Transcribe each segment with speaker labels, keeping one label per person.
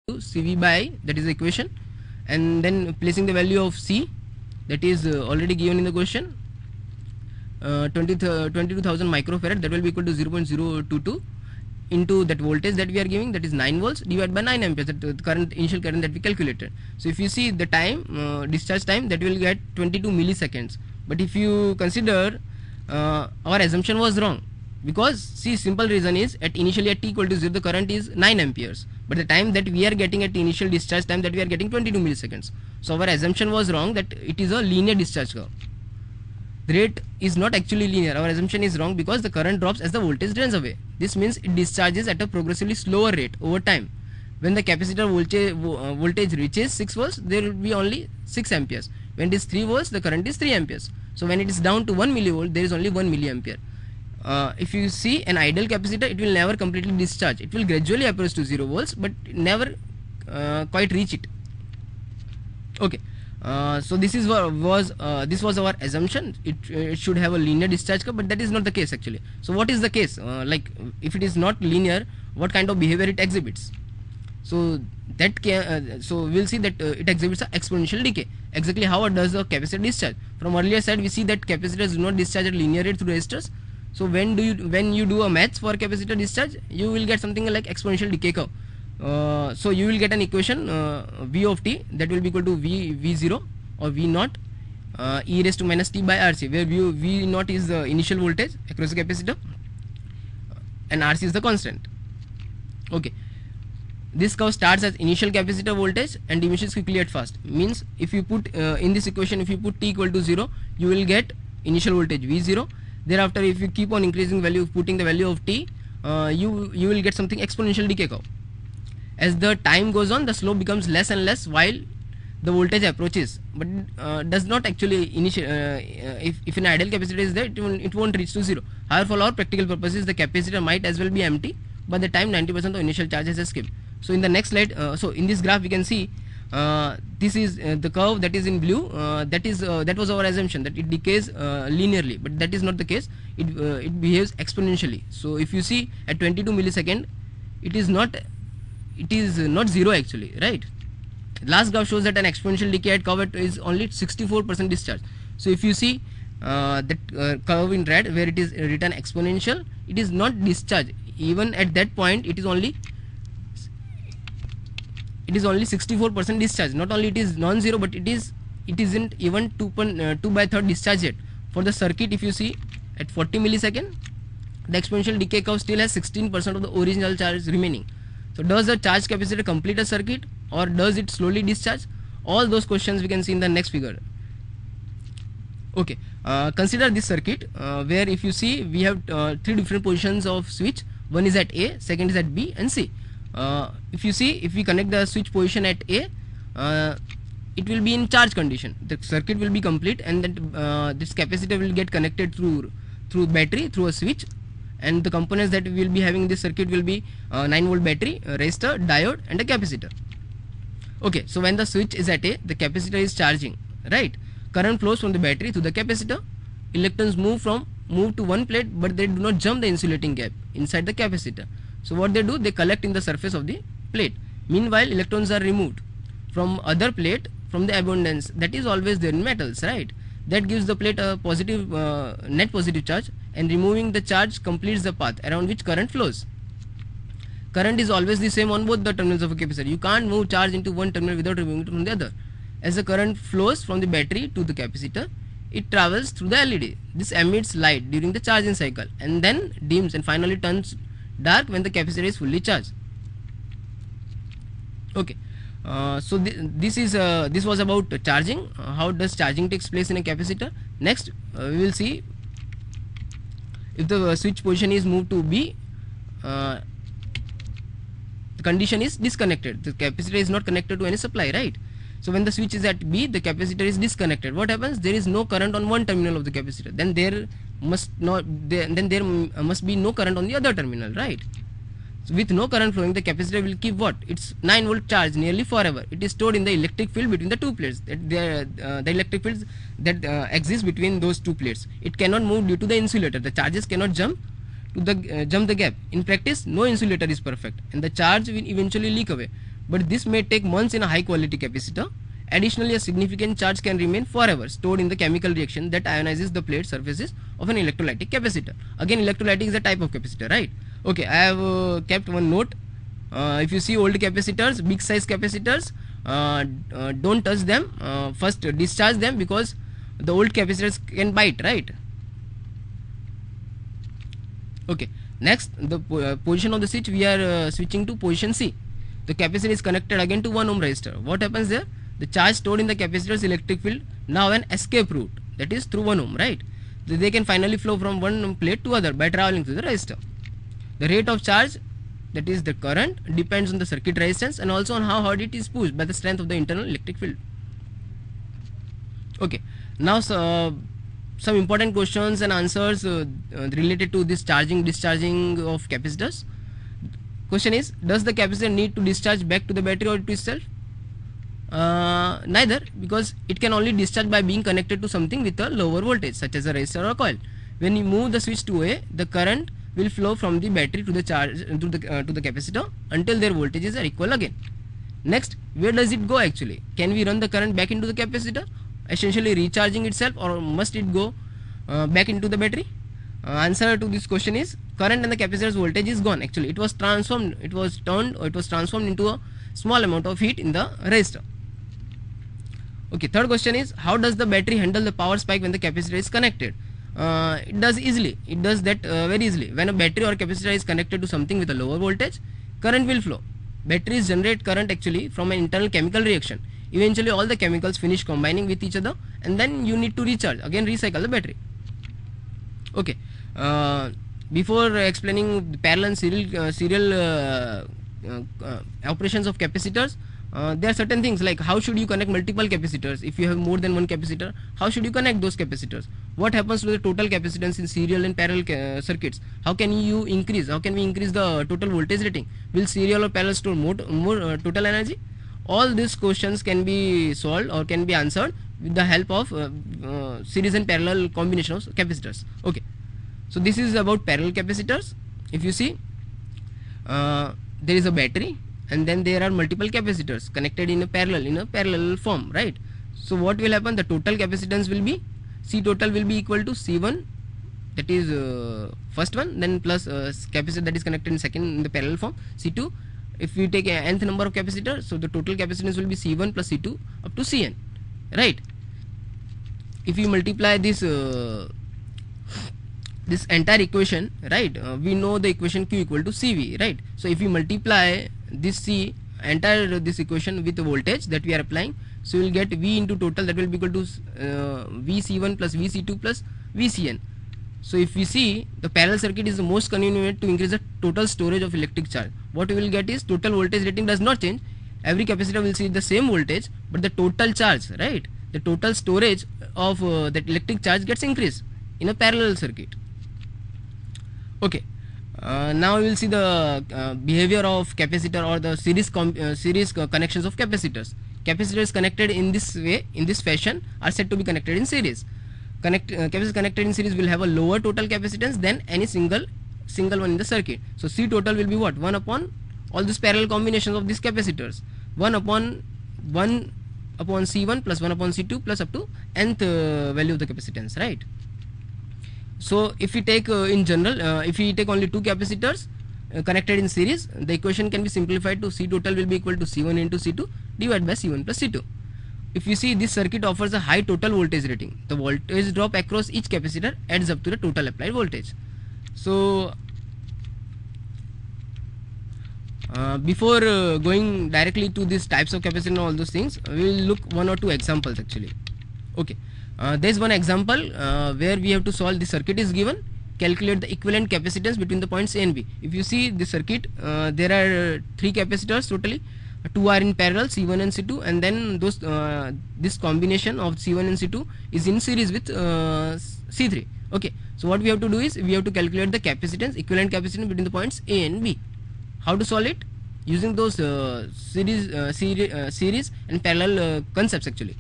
Speaker 1: Cv by I, that is the equation, and then placing the value of C, that is already given in the question, 22,000 microfarad, that will be equal to 0.022 into that voltage that we are giving, that is 9 volts, divided by 9 amperes, that the current, initial current that we calculated. So if you see the time, discharge time, that will get 22 milliseconds. But if you consider, our assumption was wrong, because see, simple reason is, at initially at t equal to 0, the current is 9 amperes, but the time that we are getting at the initial discharge time, that we are getting 22 milliseconds. So our assumption was wrong, that it is a linear discharge curve. The rate is not actually linear. Our assumption is wrong because the current drops as the voltage drains away. This means it discharges at a progressively slower rate over time. When the capacitor voltage reaches 6 volts, there will be only 6 amperes. When it is 3 volts, the current is 3 amperes. So when it is down to 1 millivolt, there is only 1 milliampere. If you see an ideal capacitor, it will never completely discharge. It will gradually approach to 0 volts, but never quite reach it. Okay. So this is this was our assumption. It should have a linear discharge curve, but that is not the case actually. So what is the case? Like, if it is not linear, what kind of behavior it exhibits? So that so we'll see that it exhibits an exponential decay. Exactly how does a capacitor discharge? From earlier side, we see that capacitors do not discharge at linear rate through resistors. So when you do a maths for capacitor discharge, you will get something like exponential decay curve. So you will get an equation, V of t, that will be equal to V0 or V naught e raised to minus t by RC, where V naught is the initial voltage across the capacitor and RC is the constant. Okay, this curve starts as initial capacitor voltage and diminishes quickly at first. Means if you put in this equation, if you put t equal to 0, you will get initial voltage V0. Thereafter, if you keep on increasing value, putting the value of t, you will get something exponential decay curve. As the time goes on, the slope becomes less and less while the voltage approaches, but does not actually initiate. If an ideal capacitor is there, it won't reach to 0. However, for our practical purposes, the capacitor might as well be empty by the time 90% of initial charge has escaped. So in the next slide, so in this graph we can see this is the curve that is in blue. That was our assumption, that it decays linearly, but that is not the case. It behaves exponentially. So if you see at 22 millisecond, it is not 0 actually, right? Last graph shows that an exponential decay at curve is only 64% discharge. So if you see that curve in red where it is written exponential, it is not discharge. Even at that point, it is only 64% discharge. Not only it is non-zero, but it isn't even 2 by 3rd discharge yet. For the circuit, if you see at 40 millisecond, the exponential decay curve still has 16% of the original charge remaining. So does the charge capacitor complete a circuit, or does it slowly discharge? All those questions we can see in the next figure. Okay, consider this circuit where if you see we have 3 different positions of switch. One is at A, second is at B and C. If you see, if we connect the switch position at A, it will be in charge condition. The circuit will be complete, and then this capacitor will get connected through battery, through a switch. And the components that we will be having in this circuit will be 9-volt battery, resistor, diode and a capacitor. Okay, so when the switch is at A, the capacitor is charging, right? Current flows from the battery to the capacitor. Electrons move to one plate, but they do not jump the insulating gap inside the capacitor. So what they do, they collect in the surface of the plate. Meanwhile, electrons are removed from other plate from the abundance that is always there in metals, right? That gives the plate a positive net positive charge, and removing the charge completes the path around which current flows. Current is always the same on both the terminals of a capacitor. You can't move charge into one terminal without removing it from the other. As the current flows from the battery to the capacitor, it travels through the LED. This emits light during the charging cycle and then dims and finally turns dark when the capacitor is fully charged. Okay. So this was about charging. How does charging takes place in a capacitor? Next, we will see if the switch position is moved to B, the condition is disconnected. The capacitor is not connected to any supply, right? So when the switch is at B, the capacitor is disconnected. What happens? There is no current on one terminal of the capacitor. Then there must be no current on the other terminal, right? So with no current flowing, the capacitor will keep what? Its 9-volt charge nearly forever. It is stored in the electric field between the two plates. The electric fields that exist between those two plates. It cannot move due to the insulator. The charges cannot jump the gap. In practice, no insulator is perfect, and the charge will eventually leak away. but this may take months in a high quality capacitor. Additionally, a significant charge can remain forever stored in the chemical reaction that ionizes the plate surfaces of an electrolytic capacitor. Again, electrolytic is a type of capacitor, right? Okay, I have kept one note. If you see old capacitors, big size capacitors, don't touch them. First discharge them, because the old capacitors can bite, right? Okay, next, the position of the switch, we are switching to position C. The capacitor is connected again to 1 ohm resistor. What happens there? The charge stored in the capacitor's electric field now an escape route, that is through 1 ohm, right? They can finally flow from one plate to other by traveling through the resistor. The rate of charge, that is the current, depends on the circuit resistance and also on how hard it is pushed by the strength of the internal electric field. Okay, now some important questions and answers related to this charging discharging of capacitors. Question is, does the capacitor need to discharge back to the battery or to itself? Neither, because it can only discharge by being connected to something with a lower voltage, such as a resistor or a coil. When you move the switch to A, the current will flow from the battery to the charge to the capacitor until their voltages are equal again. Next, where does it go actually? Can we run the current back into the capacitor, essentially recharging itself, or must it go back into the battery? Answer to this question is, current and the capacitor's voltage is gone. Actually, it was transformed into a small amount of heat in the resistor. Okay, third question is, how does the battery handle the power spike when the capacitor is connected? It does easily. It does that very easily. When a battery or capacitor is connected to something with a lower voltage, current will flow. Batteries generate current actually from an internal chemical reaction. Eventually, all the chemicals finish combining with each other, and then you need to recharge, again recycle the battery. Okay, before explaining the parallel and serial operations of capacitors, there are certain things like how should you connect multiple capacitors. If you have more than one capacitor, how should you connect those capacitors? What happens to the total capacitance in serial and parallel circuits? How can we increase the total voltage rating? Will serial or parallel store more total energy? All these questions can be solved or can be answered with the help of series and parallel combination of capacitors. Okay, so this is about parallel capacitors. If you see, there is a battery, and then there are multiple capacitors connected in a parallel form, right? So what will happen? The total capacitance will be, C total will be equal to C1, that is first one, then plus capacitor that is connected in second in the parallel form, C2. If we take a nth number of capacitors, so the total capacitance will be C1 plus C2 up to Cn, right? If you multiply this this entire equation, right, we know the equation Q equal to CV, right? So if you multiply this this equation with the voltage that we are applying, so you will get V into total, that will be equal to VC1 plus VC2 plus VCN. So if we see, the parallel circuit is the most convenient to increase the total storage of electric charge. What we will get is total voltage rating does not change. Every capacitor will see the same voltage, but the total charge, right, the total storage of that electric charge gets increased in a parallel circuit. Okay, now we will see the behavior of capacitor or the series connections of capacitors. Capacitors connected in this way, in this fashion, are said to be connected in series. Capacitors connected in series will have a lower total capacitance than any single one in the circuit. So C total will be what? 1 upon all these parallel combinations of these capacitors. 1 upon C1 plus 1 upon C2 plus up to nth value of the capacitance, right? So if we take in general, if we take only two capacitors connected in series, the equation can be simplified to C total will be equal to C1 into C2 divided by C1 plus C2. If you see, this circuit offers a high total voltage rating. The voltage drop across each capacitor adds up to the total applied voltage. So before going directly to these types of capacitor and all those things, we will look one or two examples actually. Okay, there is one example where we have to solve. The circuit is given. Calculate the equivalent capacitance between the points A and B. If you see the circuit, there are three capacitors totally. Two are in parallel, C1 and C2, and then those this combination of C1 and C2 is in series with C3. Okay, so what we have to do is we have to calculate the capacitance, equivalent capacitance between the points A and B. How to solve it? Using those series and parallel concepts actually.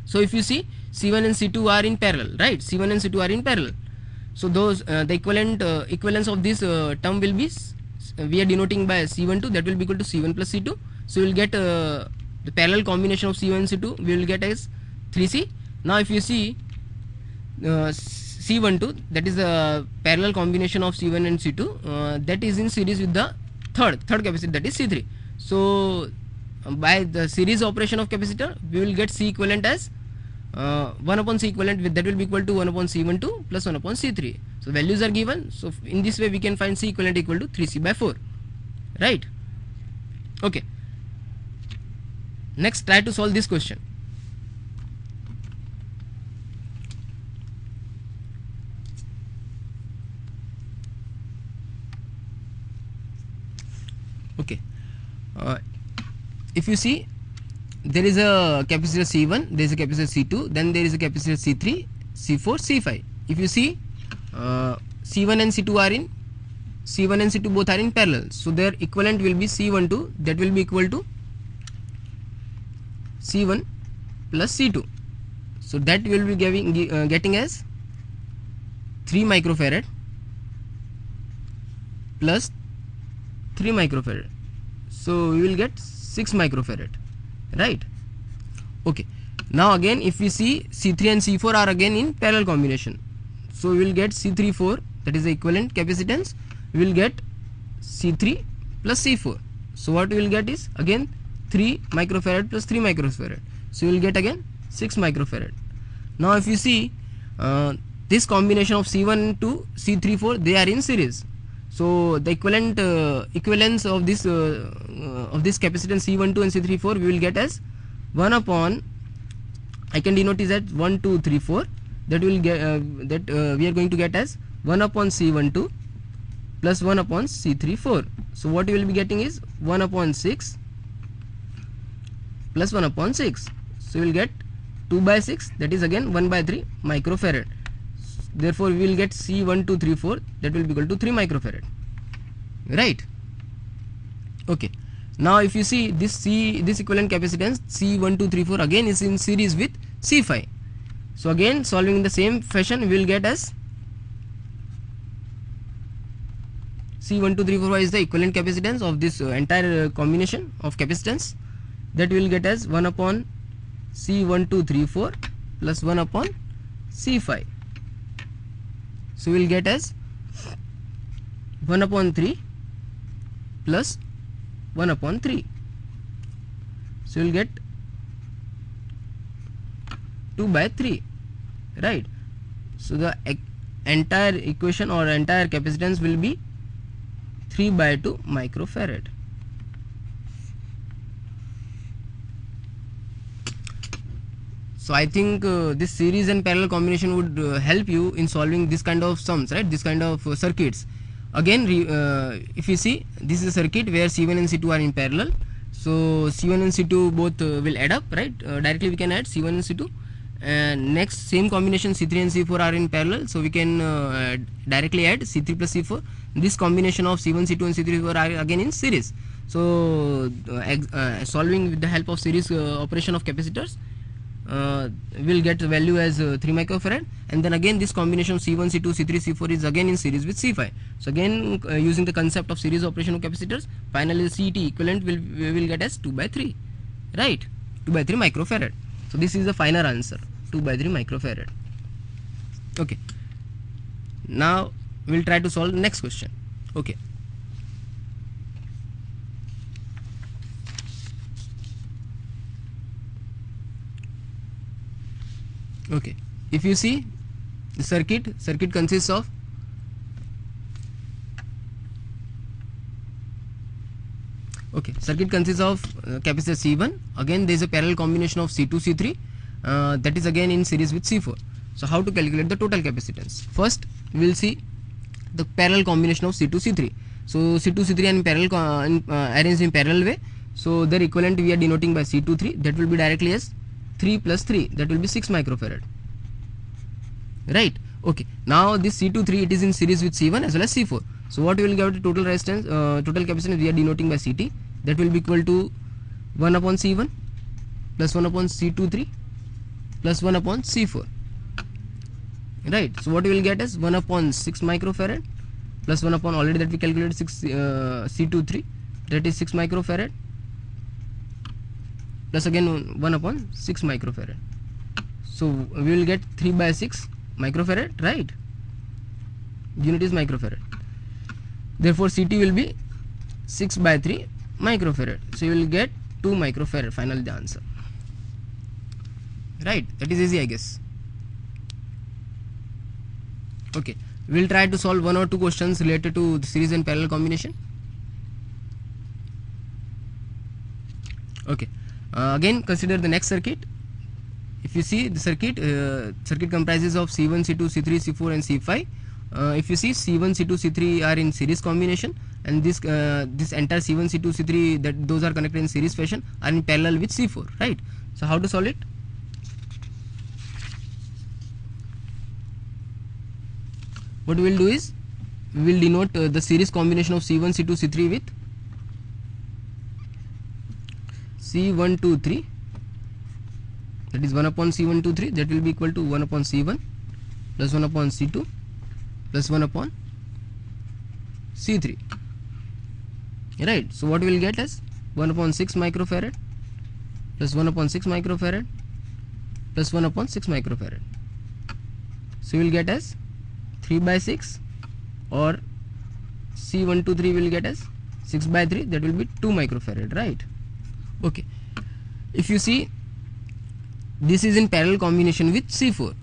Speaker 1: So if you see, C1 and C2 are in parallel, right? C1 and C2 are in parallel. So those the equivalence of this term will be, we are denoting by C12, that will be equal to C1 plus C2. so we'll get the parallel combination of C1 and C2 we will get as 3C. Now if you see C12, that is the parallel combination of C1 and C2, that is in series with the third capacitor, that is C3. So by the series operation of capacitor we will get C equivalent as 1 upon C equivalent, with that will be equal to 1 upon C12 plus 1 upon C3. So values are given, so in this way we can find C equivalent equal to 3C by 4, right? Okay, next try to solve this question. Okay, if you see, there is a capacitor C1, there is a capacitor C2, then there is a capacitor C3, C4, C5. If you see, C1 and C2 are in, C1 and C2 both are in parallel, so their equivalent will be C12, that will be equal to C1 plus C2. So that will be getting as 3 microfarad plus 3 microfarad. So we will get 6 microfarad, right? Okay, now again if we see, C3 and C4 are again in parallel combination, so we will get C34, that is the equivalent capacitance, we will get C3 plus C4. So what we will get is again 3 microfarad plus 3 microfarad, so we will get again 6 microfarad. Now if you see, this combination of C1 to C34, they are in series, so the equivalence of this capacitance C12 and C34 we will get as 1 upon, I can denote is at 1, 2, 3, 4, that will get we are going to get as 1 upon C12 plus 1 upon C34. So what we will be getting is 1 upon 6 plus 1 upon 6, so we will get 2 by 6, that is again 1 by 3 microfarad. Therefore we will get C1234, that will be equal to 3 microfarad, right? Okay, now if you see this equivalent capacitance C1234 again is in series with C5. So again solving in the same fashion we will get as C1234 is the equivalent capacitance of this entire combination of capacitance, that we will get as 1 upon C1234 plus 1 upon C5. So we will get as 1 upon 3 plus 1 upon 3. So we will get 2 by 3, right? So the entire equation or entire capacitance will be 3 by 2 microfarad. So I think this series and parallel combination would help you in solving this kind of sums, right? This kind of circuits. Again, if you see, this is a circuit where C1 and C2 are in parallel. So C1 and C2 both will add up, right? Directly we can add C1 and C2. And next, same combination C3 and C4 are in parallel, so we can directly add C3 plus C4. This combination of C1, C2 and C3 are again in series. So solving with the help of series operation of capacitors, will get the value as 3 microfarad, and then again this combination of C1, C2, C3, C4 is again in series with C5. So again using the concept of series operation of capacitors, finally the CT equivalent we will get as 2 by 3, right? 2 by 3 microfarad. So this is the final answer, 2 by 3 microfarad. Okay, now we will try to solve the next question. Okay, okay, if you see the circuit consists of capacitor C1. Again there is a parallel combination of C2, C3, that is again in series with C4. So how to calculate the total capacitance? First we will see the parallel combination of C2, C3. So C2, C3 are in parallel arranged in parallel way. So their equivalent we are denoting by C23, that will be directly as 3 plus 3, that will be 6 microfarad, right? Okay, now this C23 it is in series with C1 as well as C4. So what we will get total resistance, total capacitance we are denoting by CT, that will be equal to 1 upon C1 plus 1 upon C23 plus 1 upon C4, right? So what we will get is 1 upon 6 microfarad plus 1 upon already that we calculated 6 C23, that is 6 microfarad plus again 1 upon 6 microfarad. So we will get 3 by 6 microfarad, right? Unit is microfarad. Therefore CT will be 6 by 3 microfarad. So you will get 2 microfarad, final the answer. Right, that is easy, I guess. Okay, we will try to solve 1 or 2 questions related to the series and parallel combination. Okay, again consider the next circuit. If you see the circuit, circuit comprises of C1, C2, C3, C4 and C5. If you see C1, C2, C3 are in series combination, and this entire C1, C2, C3, that those are connected in series fashion, are in parallel with C4, right? So how to solve it? What we will do is, we will denote the series combination of C1, C2, C3 with C1, 2, 3, that is 1 upon C1, 2, 3, that will be equal to 1 upon C1 plus 1 upon C2 plus 1 upon C3, right? So what we will get is 1 upon 6 microfarad plus 1 upon 6 microfarad plus 1 upon 6 microfarad. So we will get as 3 by 6, or C1, 2, 3 will get as 6 by 3, that will be 2 microfarad, right? Okay, if you see, this is in parallel combination with C4.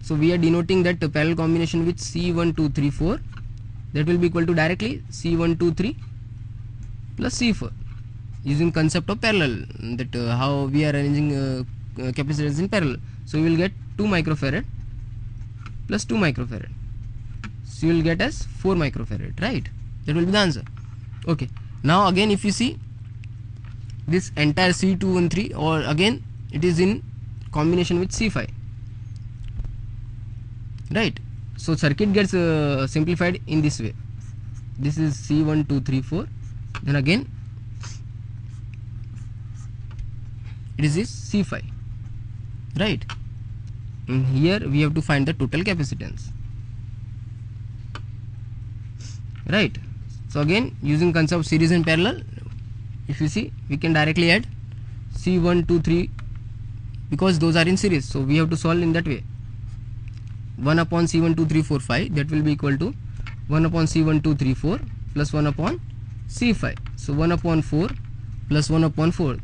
Speaker 1: So we are denoting that parallel combination with C1, 2, 3, 4, that will be equal to directly C1, 2, 3 plus C4, using concept of parallel, that how we are arranging capacitors in parallel. So we will get 2 microfarad plus 2 microfarad. So you will get as 4 microfarad, right? That will be the answer. Okay, now again if you see this entire C2 and 3, or again it is in combination with C5, right? So circuit gets simplified in this way. This is C1, 2, 3, 4, then again it is this C5, right? And here we have to find the total capacitance, right? So again, using concept of series and parallel, if you see, we can directly add C1, 2, 3, because those are in series, so we have to solve in that way. 1 upon C1, 2, 3, 4, 5, that will be equal to 1 upon C1, 2, 3, 4 plus 1 upon C5. So 1 upon 4 plus 1 upon 4,